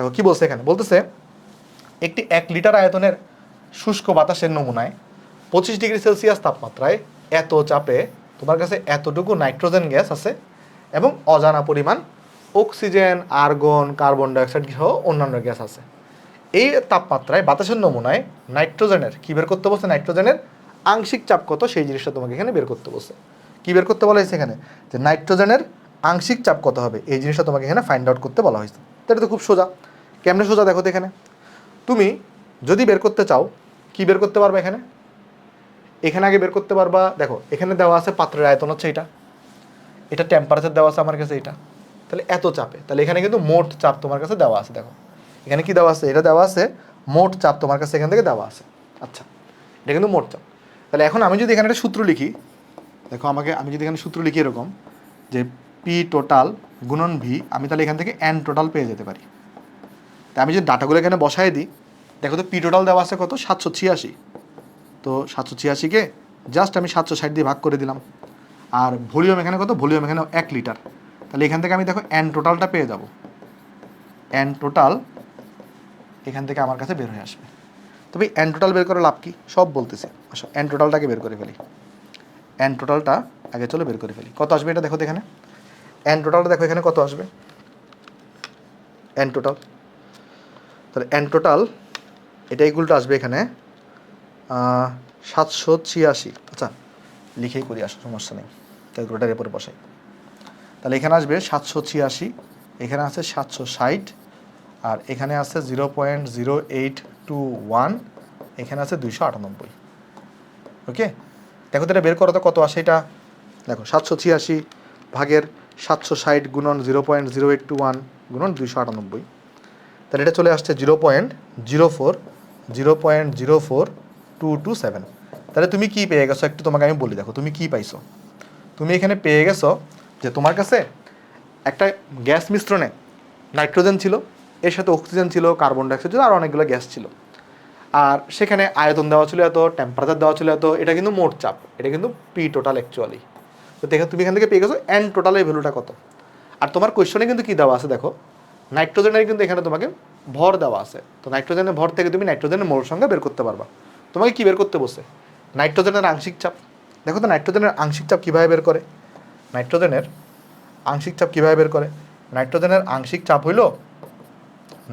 দেখো কি বলছে এখানে, বলতেছে একটি 1 লিটার আয়তনের শুষ্ক বাতাসের নমুনায় 25 ডিগ্রি সেলসিয়াস তাপমাত্রায় এত চাপে তোমার কাছে এতটুকু নাইট্রোজেন গ্যাস আছে এবং অজানা পরিমাণ অক্সিজেন, আর্গন, কার্বন ডাইঅক্সাইড সহ অন্যান্য গ্যাস আছে। এই তাপমাত্রায় বাতাসের নমুনায় নাইট্রোজেনের কী বের করতে বলছে, নাইট্রোজেনের আংশিক চাপ কত সেই জিনিসটা তোমাকে এখানে বের করতে বলছে। কী বের করতে বলা হয়েছে এখানে, যে নাইট্রোজেনের আংশিক চাপ কত হবে এই জিনিসটা তোমাকে এখানে ফাইন্ড আউট করতে বলা হয়েছে। তো এটা তো খুব সোজা। কেমনে সোজা দেখো তো এখানে, তুমি যদি বের করতে চাও কি বের করতে পারবে এখানে, এখানে আগে বের করতে পারবা। দেখো এখানে দেওয়া আছে পাত্রের আয়তন হচ্ছে এটা টেম্পারেচার দেওয়া আছে আমার কাছে এটা, তাহলে এত চাপে, তাহলে এখানে কিন্তু মোট চাপ তোমার কাছে দেওয়া আছে। দেখো এখানে কি দেওয়া আছে, এটা দেওয়া আছে মোট চাপ তোমার কাছে এখান থেকে দেওয়া আছে। আচ্ছা, এটা কিন্তু মোট চাপ। তাহলে এখন আমি যদি এখানে একটা সূত্র লিখি, দেখো আমি যদি এখানে সূত্র লিখি এরকম যে পি টোটাল গুণন ভি, আমি তাহলে এখান থেকে এন টোটাল পেয়ে যেতে পারি। তাই আমি যদি ডাটাগুলো এখানে বসাই দিই, দেখো তো পি টোটাল দেওয়া আছে কত, 786। তো 786কে জাস্ট আমি 760 দিয়ে ভাগ করে দিলাম। আর ভলিউম এখানে কত, ভলিউম এখানে 1 লিটার। তাহলে এখান থেকে আমি দেখো এন টোটালটা পেয়ে যাব। এন টোটাল এখান থেকে আমার কাছে বের হয়ে আসবে। তবে এন টোটাল বের করে লাভ কি, সব বলতেছি। আসো এন টোটালটাকে বের করে ফেলি। এন টোটালটা আগে চলো বের করে ফেলি। কত আসবে এটা দেখো তো এখানে, এন টোটালটা দেখো এখানে কত আসবে, এন টোটাল। তাহলে এন টোটাল এটা ইকুয়ালটা আসবে এখানে 786। আচ্ছা লিখেই করি, আসো সমস্যা নেই, ক্যালকুলেটারের উপরে বসাই। তাহলে এখানে আসবে 786, এখানে আছে 760, আর এখানে আছে 0.0821, এখানে আছে 298। ওকে, দেখো তো এটা বের করো তো কত আসে এটা। দেখো 786 ভাগের 760 গুণন 0.0821 গুণন 298, তাহলে এটা চলে আসছে 0.04 তাহলে তুমি কি পেয়ে গেছো একটু তোমাকে আমি বলি। দেখো তুমি কি পাইছো, তুমি এখানে পেয়ে গেছো যে তোমার কাছে একটা গ্যাস মিশ্রণে নাইট্রোজেন ছিল, এর সাথে অক্সিজেন ছিল, কার্বন ডাইঅক্সাইড ছিল, আর অনেকগুলো গ্যাস ছিল। আর সেখানে আয়তন দেওয়া ছিল এত, টেম্পারেচার দেওয়া ছিল এত, এটা কিন্তু মোট চাপ, এটা কিন্তু পি টোটাল অ্যাকচুয়ালি। তো দেখো তুমি এখান থেকে পেয়ে গেছো এন টোটালের ভ্যালুটা কত। আর তোমার কোয়েশ্চনে কিন্তু কী দেওয়া আছে দেখো, নাইট্রোজেনের কিন্তু এখানে তোমাকে ভর দেওয়া আছে। তো নাইট্রোজেনের ভর থেকে তুমি নাইট্রোজেনের মোল সংখ্যা বের করতে পারবা। তোমাকে কী বের করতে বসে, নাইট্রোজেনের আংশিক চাপ। দেখো তো নাইট্রোজেনের আংশিক চাপ কীভাবে বের করে, নাইট্রোজেনের আংশিক চাপ কীভাবে বের করে, নাইট্রোজেনের আংশিক চাপ হইল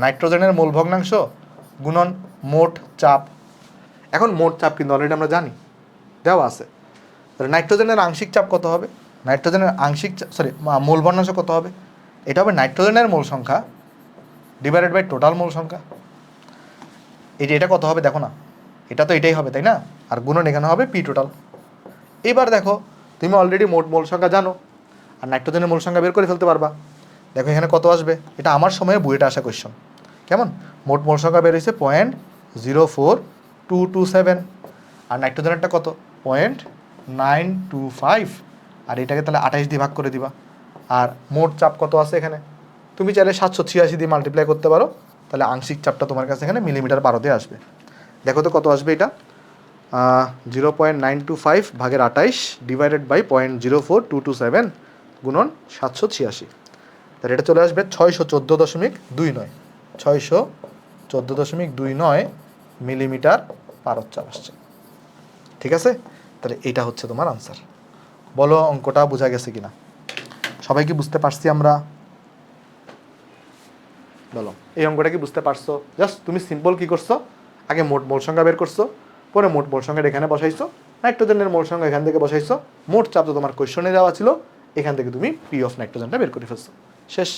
নাইট্রোজেনের মোল ভগ্নাংশ গুণন মোট চাপ। এখন মোট চাপ কিন্তু অলরেডি আমরা জানি দেওয়া আছে। তাহলে নাইট্রোজেনের আংশিক চাপ কত হবে, নাইট্রোজেনের আংশিক মোল ভগ্নাংশ কত হবে, এটা হবে নাইট্রোজেনের মোল সংখ্যা ডিভাইডেড বাই টোটাল মোল সংখ্যা। এটা কত হবে দেখো না, এটা তো এটাই হবে তাই না, আর গুণন এখানে হবে পি টোটাল। এবার দেখো তুমি অলরেডি মোট মোল সংখ্যা জানো, আর নাইট্রোজেনের মোল সংখ্যা বের করে ফেলতে পারবা। দেখো এখানে কত আসবে, এটা আমার সময়ে বুয়েটে আসা কোয়েশ্চন। কেমন, মোট মোল সংখ্যা বের হয়েছে 0.04227, আর নাইট্রোজেনেরটা কত 0.925, আর এটাকে তাহলে 28 দিয়ে ভাগ করে দিবা। আর মোট চাপ কত আছে এখানে, তুমি চাইলে 786 দিয়ে মাল্টিপ্লাই করতে পারো, তাহলে আংশিক চাপটা তোমার কাছে এখানে মিলিমিটার বারোতে আসবে। দেখো তো কত আসবে এটা, 0.925 ভাগের 28 ডিভাইডেড বাই 0.04227 গুণন 786, তাহলে এটা চলে আসবে 614.29, 614.29 মিলিমিটার পারদ চাপ আসছে। ঠিক আছে, তাহলে এটা হচ্ছে তোমার আনসার। বলো অঙ্কটা বোঝা গেছে কিনা, সবাই কি বুঝতে পারছি আমরা, বলো এই অঙ্কটা কি বুঝতে পারছো। জাস্ট তুমি সিম্পল কি করছো, আগে মোট মোল সংখ্যা বের করছো, পরে মোট মোল সংখ্যাটা এখানে বসাইছো, নাইট্রোজেনের মোল সংখ্যা এখান থেকে বসাইছো, মোট চাপ তো তোমার কোয়েশ্চনে দেওয়া ছিল, এখান থেকে তুমি পি অফ নাইট্রোজেনটা বের করে ফেলছো, শেষ।